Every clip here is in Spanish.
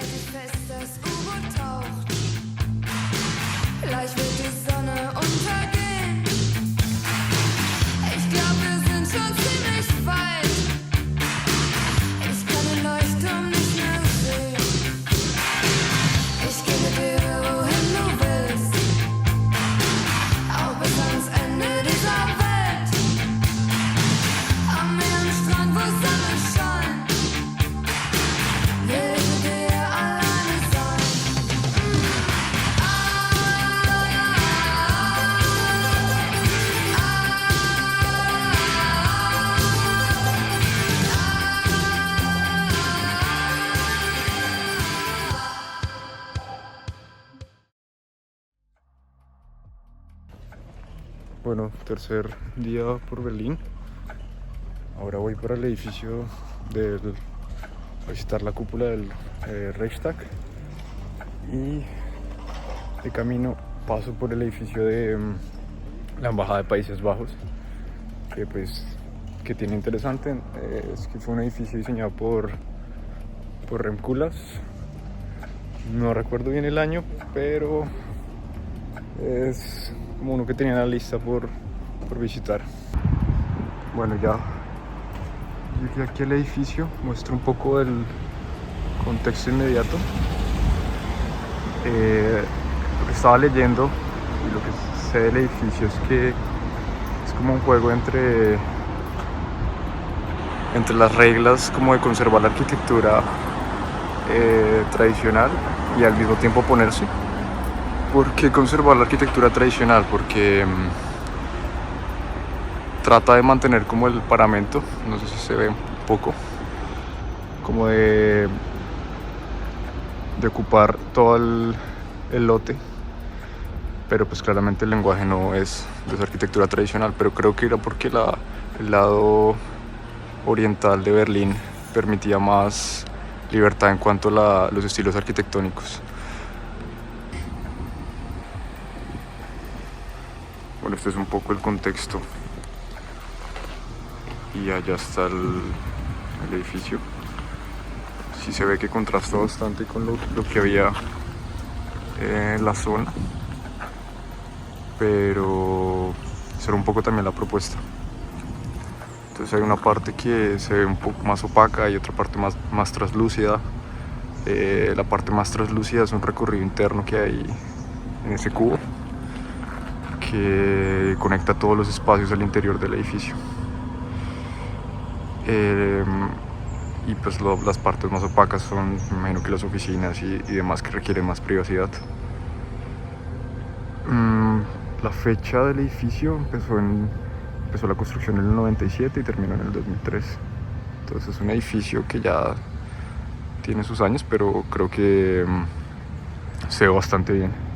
halte ich fest, das U-Boot taucht. Gleich wird die Sonne untergehen. Ich glaube, wir sind schon ziemlich weit. Ich kann den Leuchtturm nicht mehr sehen. Ich gehe mit dir, wohin du willst. Auch bis ans Ende dieser Welt. Am Meer, am Strand, wo Sonne scheint. Will ich mit dir alleine sein. Bueno, tercer día por Berlín. Ahora voy para el edificio a visitar la cúpula del Reichstag. Y de camino paso por el edificio de la Embajada de Países Bajos, que tiene interesante es que fue un edificio diseñado por Rem Koolhaas. No recuerdo bien el año, pero es como uno que tenía en la lista por visitar. Bueno, ya llegué aquí al edificio, muestro un poco del contexto inmediato. Lo que estaba leyendo y lo que sé del edificio es que es como un juego entre las reglas como de conservar la arquitectura tradicional y al mismo tiempo oponerse. ¿Por qué conservar la arquitectura tradicional? Porque trata de mantener como el paramento, no sé si se ve un poco, como de ocupar todo el lote, pero pues claramente el lenguaje no es de esa arquitectura tradicional, pero creo que era porque el lado oriental de Berlín permitía más libertad en cuanto a los estilos arquitectónicos. Bueno, este es un poco el contexto. Y allá está el edificio. Sí se ve que contrasta bastante con lo que había en la zona. Pero esa era un poco también la propuesta. Entonces hay una parte que se ve un poco más opaca y otra parte más translúcida. La parte más translúcida es un recorrido interno que hay en ese cubo, que conecta todos los espacios al interior del edificio. Y pues las partes más opacas son, me imagino que las oficinas y demás que requieren más privacidad. La fecha del edificio empezó la construcción en el 97 y terminó en el 2003. Entonces es un edificio que ya tiene sus años, pero creo que se ve bastante bien.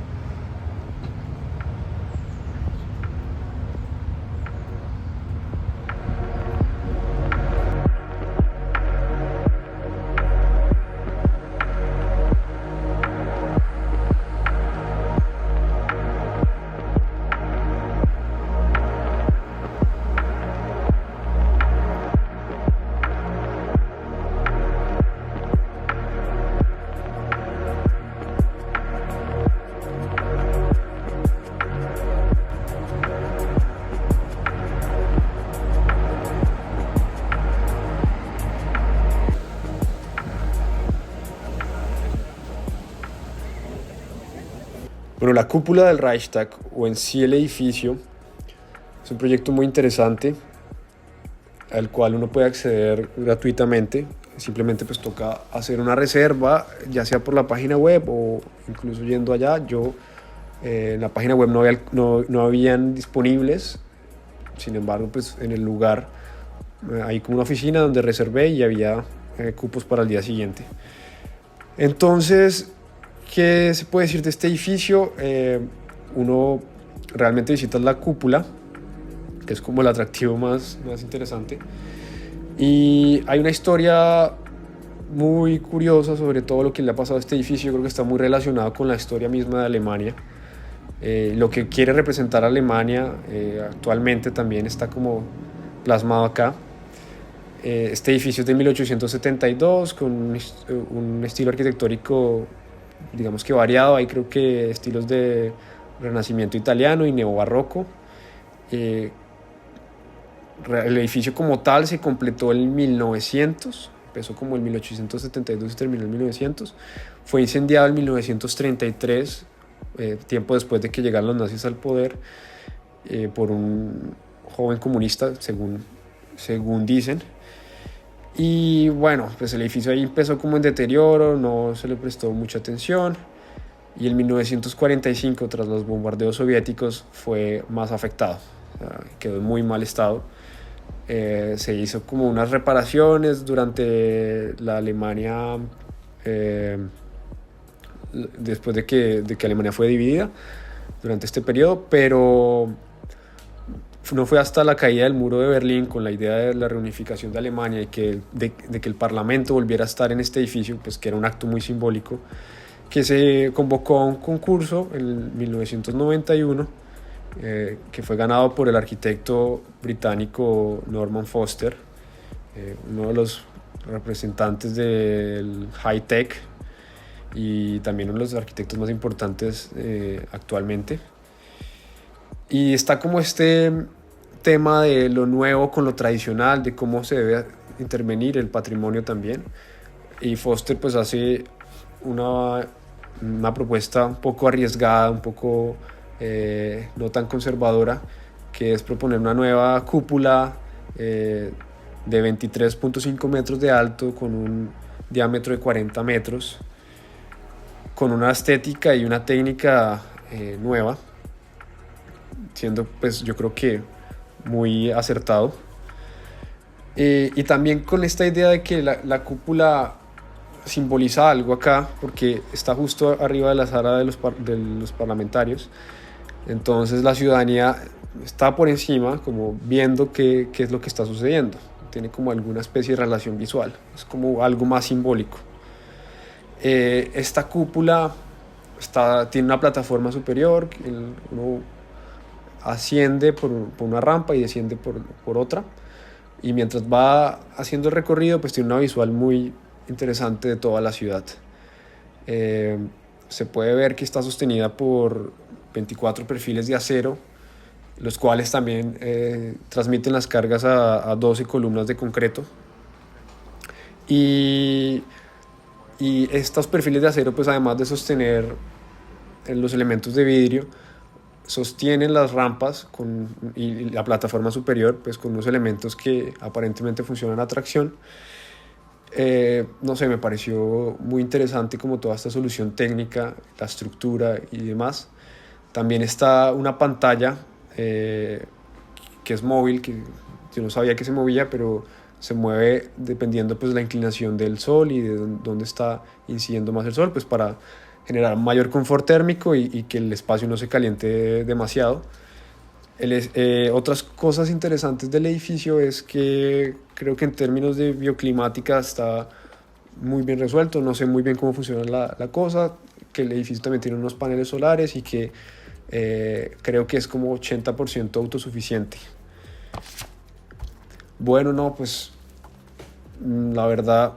Bueno, la cúpula del Reichstag, o en sí el edificio, es un proyecto muy interesante al cual uno puede acceder gratuitamente. Simplemente pues toca hacer una reserva, ya sea por la página web o incluso yendo allá. Yo en la página web no habían disponibles, sin embargo pues en el lugar hay como una oficina donde reservé y había cupos para el día siguiente. Entonces, ¿qué se puede decir de este edificio? Uno realmente visita la cúpula, que es como el atractivo más interesante. Y hay una historia muy curiosa sobre todo lo que le ha pasado a este edificio. Yo creo que está muy relacionado con la historia misma de Alemania. Lo que quiere representar Alemania actualmente también está como plasmado acá. Este edificio es de 1872 con un estilo arquitectónico, digamos que variado. Hay creo que estilos de renacimiento italiano y neobarroco. Eh, el edificio como tal se completó en 1900, empezó como en 1872 y terminó en 1900. Fue incendiado en 1933, tiempo después de que llegaran los nazis al poder, por un joven comunista, según dicen. Y bueno, pues el edificio ahí empezó como en deterioro, no se le prestó mucha atención. Y en 1945, tras los bombardeos soviéticos, fue más afectado. O sea, quedó en muy mal estado. Se hizo como unas reparaciones durante la Alemania, después de que Alemania fue dividida, durante este periodo, pero no fue hasta la caída del muro de Berlín, con la idea de la reunificación de Alemania y de que el Parlamento volviera a estar en este edificio, pues que era un acto muy simbólico, que se convocó a un concurso en 1991, que fue ganado por el arquitecto británico Norman Foster, uno de los representantes del high-tech y también uno de los arquitectos más importantes actualmente. Y está como este tema de lo nuevo con lo tradicional, de cómo se debe intervenir el patrimonio también. Y Foster pues hace una propuesta un poco arriesgada, un poco no tan conservadora, que es proponer una nueva cúpula de 23.5 metros de alto con un diámetro de 40 metros, con una estética y una técnica nueva, siendo pues yo creo que muy acertado. Y también con esta idea de que la cúpula simboliza algo acá, porque está justo arriba de la sala de los parlamentarios. Entonces la ciudadanía está por encima, como viendo qué es lo que está sucediendo. Tiene como alguna especie de relación visual, es como algo más simbólico. Esta cúpula tiene una plataforma superior, uno asciende por una rampa y desciende por otra, y mientras va haciendo el recorrido pues tiene una visual muy interesante de toda la ciudad. Se puede ver que está sostenida por 24 perfiles de acero, los cuales también transmiten las cargas a 12 columnas de concreto, y estos perfiles de acero, pues además de sostener los elementos de vidrio, sostienen las rampas y la plataforma superior pues con unos elementos que aparentemente funcionan a tracción. No sé, me pareció muy interesante como toda esta solución técnica, la estructura y demás. También está una pantalla que es móvil, que yo no sabía que se movía, pero se mueve dependiendo pues de la inclinación del sol y de dónde está incidiendo más el sol, pues para generar mayor confort térmico y que el espacio no se caliente demasiado. Otras cosas interesantes del edificio es que creo que en términos de bioclimática está muy bien resuelto. No sé muy bien cómo funciona la cosa, que el edificio también tiene unos paneles solares y que creo que es como 80% autosuficiente. Bueno, no, pues la verdad,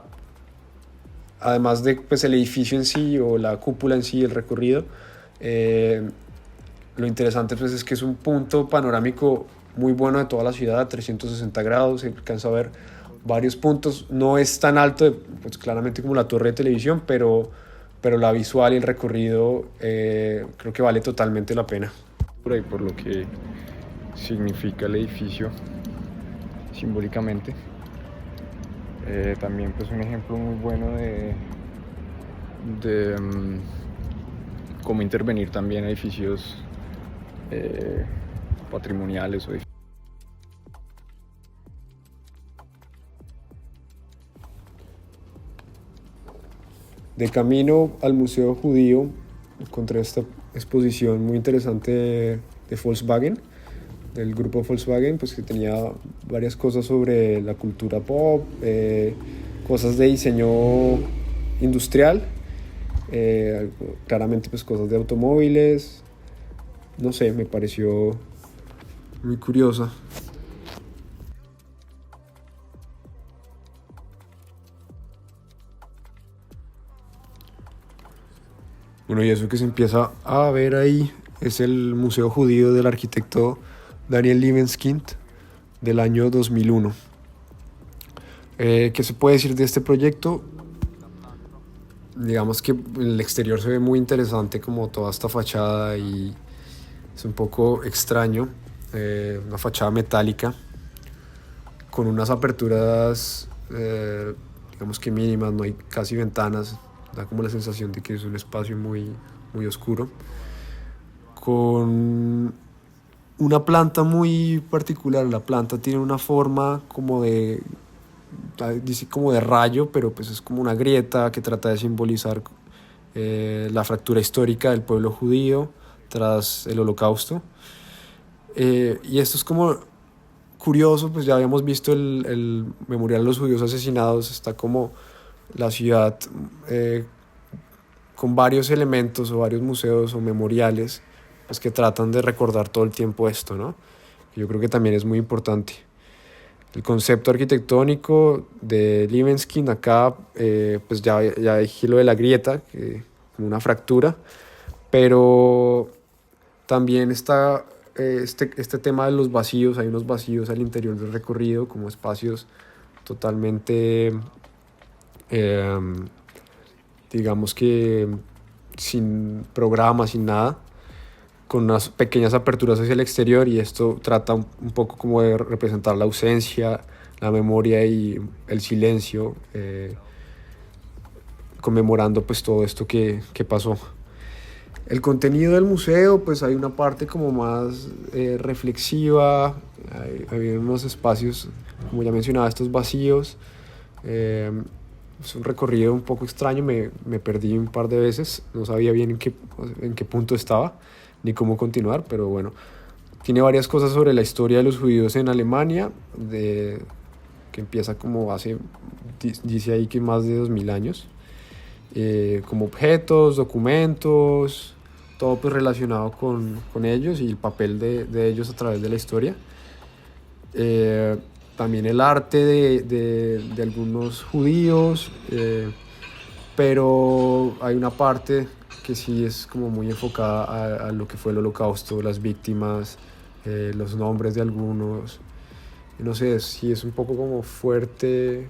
además de pues, el edificio en sí o la cúpula en sí, el recorrido, lo interesante pues, es que es un punto panorámico muy bueno de toda la ciudad, a 360 grados, se alcanza a ver varios puntos. No es tan alto, pues, claramente como la torre de televisión, pero la visual y el recorrido creo que vale totalmente la pena. Por ahí, por lo que significa el edificio simbólicamente. También pues un ejemplo muy bueno de cómo intervenir también a edificios patrimoniales o edificios. De camino al Museo Judío encontré esta exposición muy interesante de Volkswagen, del grupo Volkswagen, pues que tenía varias cosas sobre la cultura pop, cosas de diseño industrial, claramente pues cosas de automóviles. No sé, me pareció muy curiosa. Bueno, y eso que se empieza a ver ahí es el Museo Judío del arquitecto Daniel Libeskind del año 2001. ¿Qué se puede decir de este proyecto? Digamos que el exterior se ve muy interesante, como toda esta fachada, y es un poco extraño, una fachada metálica con unas aperturas digamos que mínimas, no hay casi ventanas, da como la sensación de que es un espacio muy, muy oscuro, con una planta muy particular. La planta tiene una forma dice como de rayo, pero pues es como una grieta que trata de simbolizar la fractura histórica del pueblo judío tras el Holocausto. Y esto es como curioso, pues ya habíamos visto el memorial de los judíos asesinados, está como la ciudad con varios elementos o varios museos o memoriales, pues que tratan de recordar todo el tiempo esto, ¿no? Yo creo que también es muy importante. El concepto arquitectónico de Libeskind acá, pues ya dije lo de la grieta, como una fractura, pero también está este tema de los vacíos. Hay unos vacíos al interior del recorrido, como espacios totalmente, digamos que sin programa, sin nada, con unas pequeñas aperturas hacia el exterior, y esto trata un poco como de representar la ausencia, la memoria y el silencio, conmemorando pues todo esto que pasó. El contenido del museo, pues hay una parte como más reflexiva, hay unos espacios, como ya mencionaba, estos vacíos. Es un recorrido un poco extraño, me perdí un par de veces, no sabía bien en qué punto estaba ni cómo continuar, pero bueno, tiene varias cosas sobre la historia de los judíos en Alemania, que empieza como dice ahí que más de 2000 años, como objetos, documentos, todo pues relacionado con ellos y el papel de ellos a través de la historia. También el arte de algunos judíos, pero hay una parte que sí es como muy enfocada a lo que fue el Holocausto, las víctimas, los nombres de algunos. No sé si es un poco como fuerte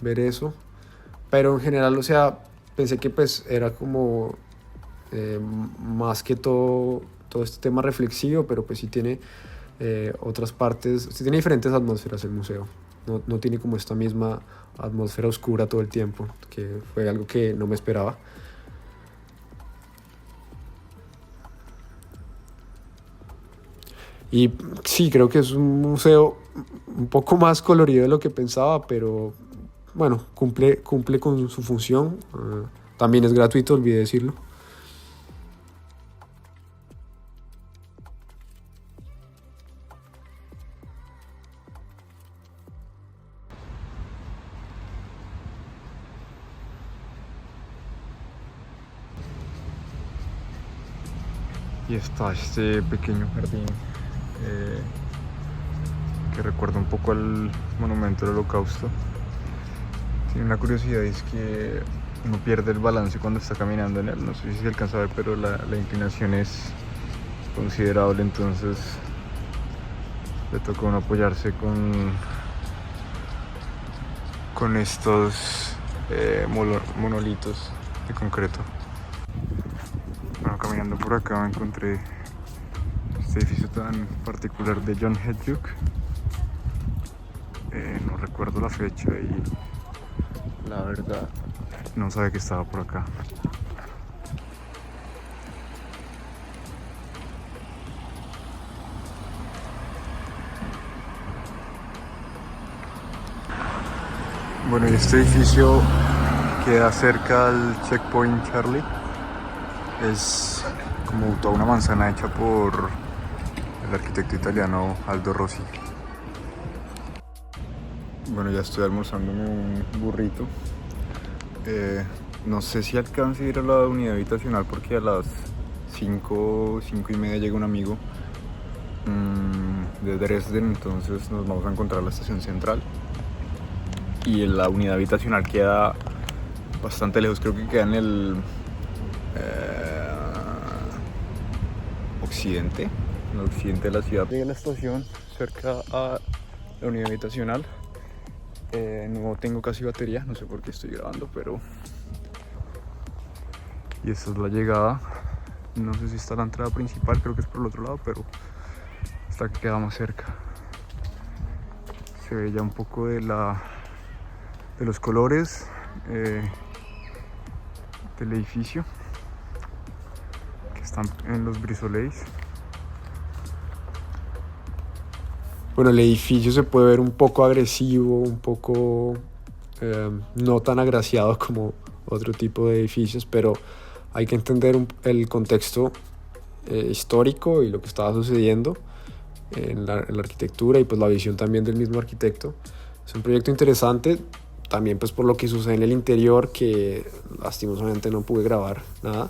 ver eso, pero en general, o sea, pensé que pues era como más que todo este tema reflexivo, pero pues sí tiene otras partes, sí tiene diferentes atmósferas el museo. No tiene como esta misma atmósfera oscura todo el tiempo, que fue algo que no me esperaba. Y sí, creo que es un museo un poco más colorido de lo que pensaba, pero bueno, cumple con su función. También es gratuito, olvidé decirlo. Y está este pequeño jardín que recuerda un poco al monumento del Holocausto. Tiene una curiosidad, es que uno pierde el balance cuando está caminando en él. No sé si se alcanza a ver, pero la inclinación es considerable, entonces le toca a uno apoyarse con estos monolitos de concreto. Bueno, caminando por acá me encontré este edificio tan particular de John Hedjuk. No recuerdo la fecha y la verdad no sabía que estaba por acá. Bueno, y este edificio queda cerca al Checkpoint Charlie. Es como toda una manzana hecha por el arquitecto italiano Aldo Rossi. Bueno, ya estoy almorzándome un burrito. No sé si alcance a ir a la unidad habitacional porque a las 5:30 llega un amigo de Dresden, entonces nos vamos a encontrar en la estación central. Y la unidad habitacional queda bastante lejos, creo que queda en occidente, en el occidente de la ciudad. Llegué a la estación cerca a la unidad habitacional. No tengo casi batería, no sé por qué estoy grabando, pero... Y esta es la llegada. No sé si está la entrada principal, creo que es por el otro lado, pero hasta que quedamos cerca. Se ve ya un poco de los colores del edificio que están en los brisoleis. Bueno, el edificio se puede ver un poco agresivo, un poco no tan agraciado como otro tipo de edificios, pero hay que entender el contexto histórico y lo que estaba sucediendo en la arquitectura y pues la visión también del mismo arquitecto. Es un proyecto interesante, también pues por lo que sucede en el interior, que lastimosamente no pude grabar nada.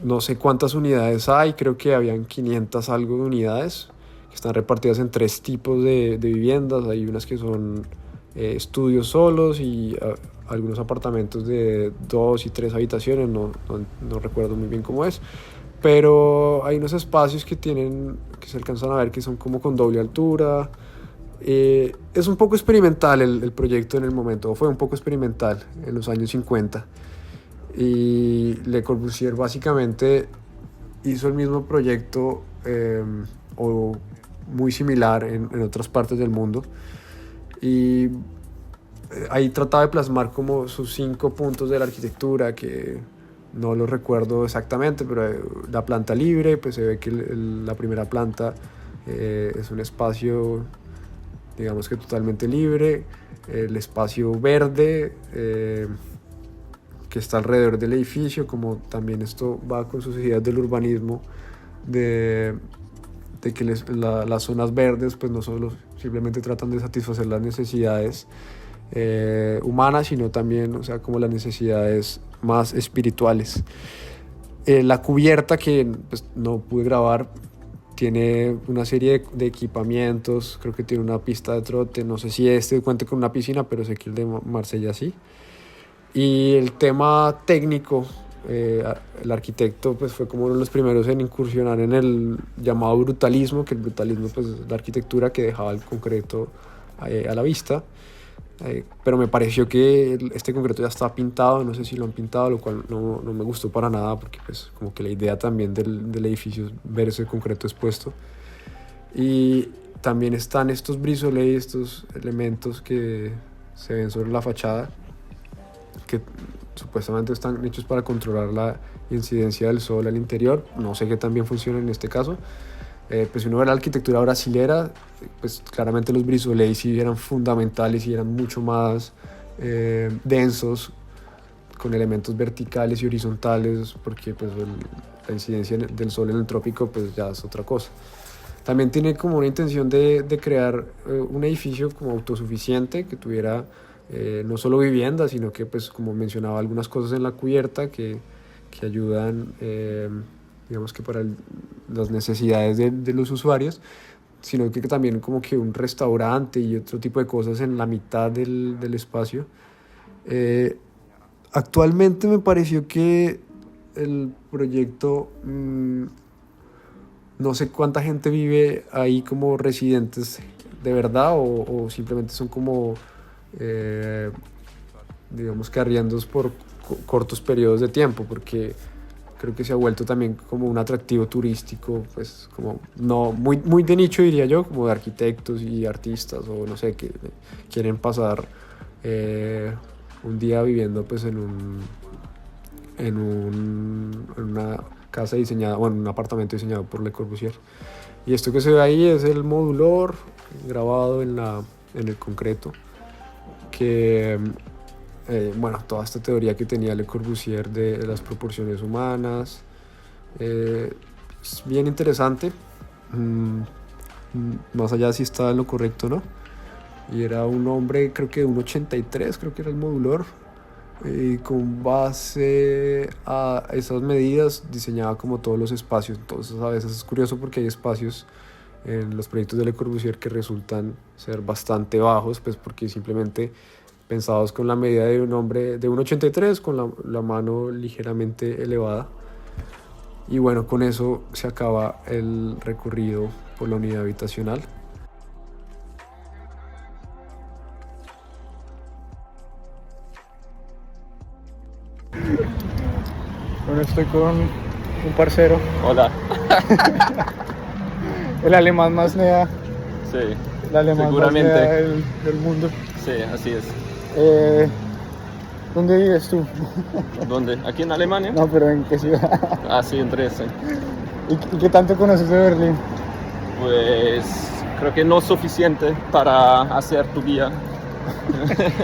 No sé cuántas unidades hay, creo que habían 500 algo de unidades que están repartidas en 3 tipos de viviendas. Hay unas que son estudios solos y algunos apartamentos de 2 y 3 habitaciones, no recuerdo muy bien cómo es, pero hay unos espacios que se alcanzan a ver que son como con doble altura. Es un poco experimental el proyecto en el momento, o fue un poco experimental en los años 50. Y Le Corbusier básicamente hizo el mismo proyecto o muy similar en otras partes del mundo, y ahí trataba de plasmar como sus 5 puntos de la arquitectura, que no lo recuerdo exactamente, pero la planta libre, pues se ve que la primera planta es un espacio, digamos que totalmente libre, el espacio verde que está alrededor del edificio, como también esto va con sus ideas del urbanismo, de que las zonas verdes pues no solo simplemente tratan de satisfacer las necesidades humanas, sino también, o sea, como las necesidades más espirituales. La cubierta, que pues, no pude grabar, tiene una serie de equipamientos, creo que tiene una pista de trote, no sé si este cuenta con una piscina, pero sé que el de Marsella sí. Y el tema técnico, el arquitecto pues fue como uno de los primeros en incursionar en el llamado brutalismo, que el brutalismo pues es la arquitectura que dejaba el concreto a la vista. Pero me pareció que este concreto ya estaba pintado, no sé si lo han pintado, lo cual no me gustó para nada, porque pues como que la idea también del edificio es ver ese concreto expuesto. Y también están estos brisolets, estos elementos que se ven sobre la fachada, que supuestamente están hechos para controlar la incidencia del sol al interior. No sé qué tan bien funciona en este caso. Pues si uno ve la arquitectura brasilera, pues claramente los brisolets sí eran fundamentales y eran mucho más densos, con elementos verticales y horizontales, porque pues la incidencia del sol en el trópico pues ya es otra cosa. También tiene como una intención de crear un edificio como autosuficiente, que tuviera no solo vivienda, sino que pues como mencionaba algunas cosas en la cubierta que ayudan digamos que para las necesidades de los usuarios, sino que también como que un restaurante y otro tipo de cosas en la mitad del espacio. Actualmente me pareció que el proyecto, no sé cuánta gente vive ahí como residentes de verdad, o simplemente son como digamos que arriendos por cortos periodos de tiempo, porque creo que se ha vuelto también como un atractivo turístico, pues como no muy de nicho, diría yo, como de arquitectos y artistas, o no sé, que quieren pasar un día viviendo pues en una casa diseñada, bueno, un apartamento diseñado por Le Corbusier. Y esto que se ve ahí es el modulor grabado en el concreto, que bueno, toda esta teoría que tenía Le Corbusier de las proporciones humanas es bien interesante, más allá de si estaba en lo correcto o no. Y era un hombre, creo que de 1,83, creo que era el modulor, y con base a esas medidas diseñaba como todos los espacios. Entonces a veces es curioso porque hay espacios en los proyectos de Le Corbusier que resultan ser bastante bajos, pues porque simplemente pensados con la medida de un hombre de 1,83 con la mano ligeramente elevada. Y bueno, con eso se acaba el recorrido por la unidad habitacional. Bueno, estoy con un parcero, Hola. el alemán más nea, Sí, el alemán seguramente. más nea del mundo. Sí, así es. ¿Dónde vives tú? ¿Dónde? ¿Aquí en Alemania? No, pero ¿en qué ciudad? Ah, sí, en Dresden. ¿Y qué tanto conoces de Berlín? Pues creo que no es suficiente para hacer tu guía.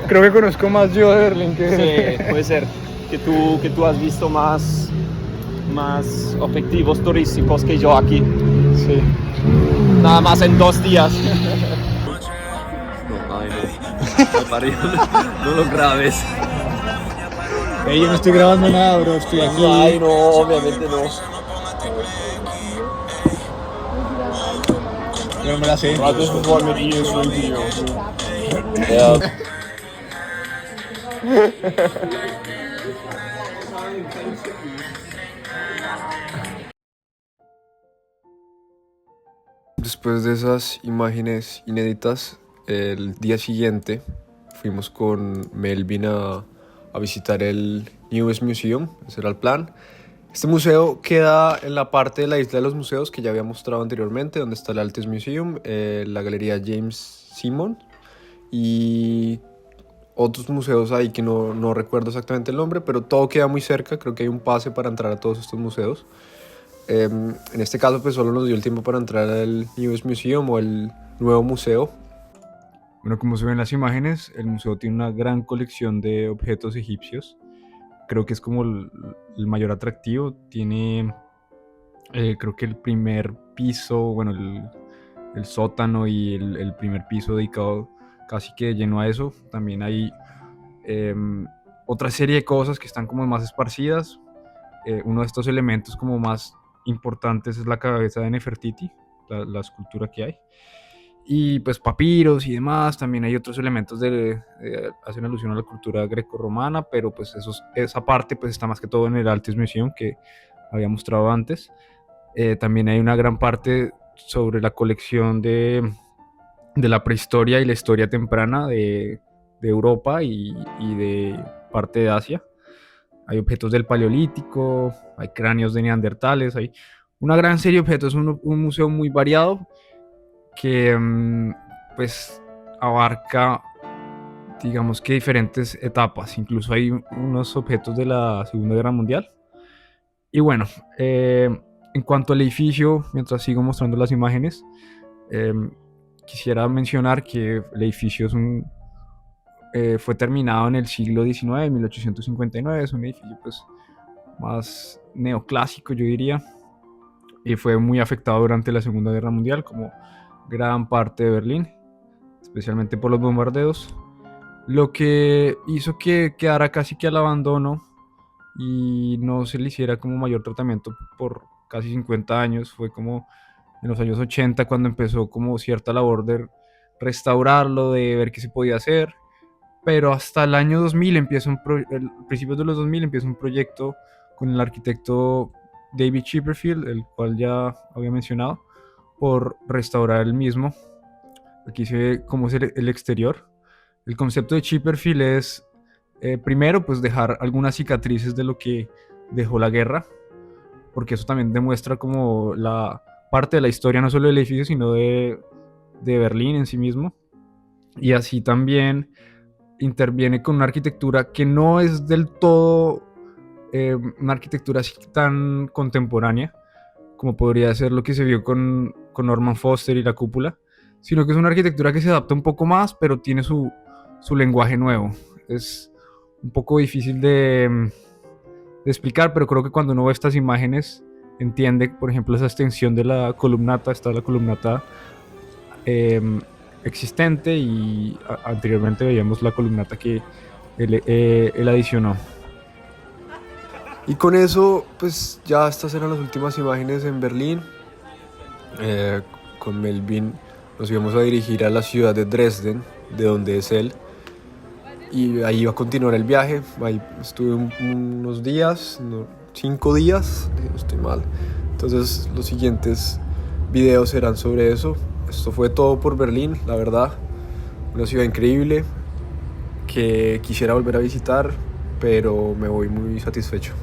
Creo que conozco más yo de Berlín que... Sí, puede ser que tú has visto más objetivos turísticos que yo aquí. Sí. Nada más en 2 días. No, ay, no. Me parió. No lo grabes. Yo no estoy grabando nada, bro. Estoy aquí. Ay, no, obviamente no. Yo no me la sé. Ja. Después de esas imágenes inéditas, el día siguiente fuimos con Melvin a visitar el Newest Museum, ese era el plan. Este museo queda en la parte de la isla de los museos que ya había mostrado anteriormente, donde está el Altes Museum, la galería James Simon y otros museos ahí que no recuerdo exactamente el nombre, pero todo queda muy cerca, creo que hay un pase para entrar a todos estos museos. En este caso pues solo nos dio el tiempo para entrar al Newest Museum o el nuevo museo. Bueno, como se ven en las imágenes, el museo tiene una gran colección de objetos egipcios. Creo que es como el mayor atractivo. Tiene, creo que el primer piso, bueno, el sótano y el primer piso dedicado casi que lleno a eso. También hay otra serie de cosas que están como más esparcidas. Uno de estos elementos como más importantes es la cabeza de Nefertiti, la escultura que hay. Y pues papiros y demás, también hay otros elementos hacen alusión a la cultura grecorromana, pero pues esa parte pues está más que todo en el Altes Museum que había mostrado antes. También hay una gran parte sobre la colección de la prehistoria y la historia temprana de Europa y de parte de Asia. Hay objetos del Paleolítico, hay cráneos de neandertales, hay una gran serie de objetos, un museo muy variado que pues abarca, digamos que diferentes etapas. Incluso hay unos objetos de la Segunda Guerra Mundial. Y bueno, en cuanto al edificio, mientras sigo mostrando las imágenes, quisiera mencionar que el edificio fue terminado en el siglo XIX, en 1859. Es un edificio pues más neoclásico, yo diría, y fue muy afectado durante la Segunda Guerra Mundial, como gran parte de Berlín, especialmente por los bombardeos, lo que hizo que quedara casi que al abandono y no se le hiciera como mayor tratamiento por casi 50 años. Fue como en los años 80 cuando empezó como cierta labor de restaurarlo, de ver qué se podía hacer, pero hasta el año 2000 principios de los 2000 empieza un proyecto con el arquitecto David Chipperfield, el cual ya había mencionado, por restaurar el mismo. Aquí se ve cómo es el exterior. El concepto de Chipperfield es, primero, pues dejar algunas cicatrices de lo que dejó la guerra, porque eso también demuestra como la parte de la historia, no solo del edificio, sino de Berlín en sí mismo. Y así también interviene con una arquitectura que no es del todo una arquitectura así tan contemporánea, como podría ser lo que se vio con Norman Foster y la cúpula, sino que es una arquitectura que se adapta un poco más, pero tiene su lenguaje nuevo. Es un poco difícil de explicar, pero creo que cuando uno ve estas imágenes entiende, por ejemplo, esa extensión de la columnata. Está la columnata existente y anteriormente veíamos la columnata que él adicionó. Y con eso, pues ya estas eran las últimas imágenes en Berlín. Con Melvin nos íbamos a dirigir a la ciudad de Dresden, de donde es él. y ahí va a continuar el viaje. Ahí estuve unos días, 5 días, si no estoy mal. Entonces los siguientes videos serán sobre eso. Esto fue todo por Berlín, la verdad. Una ciudad increíble que quisiera volver a visitar, pero me voy muy satisfecho.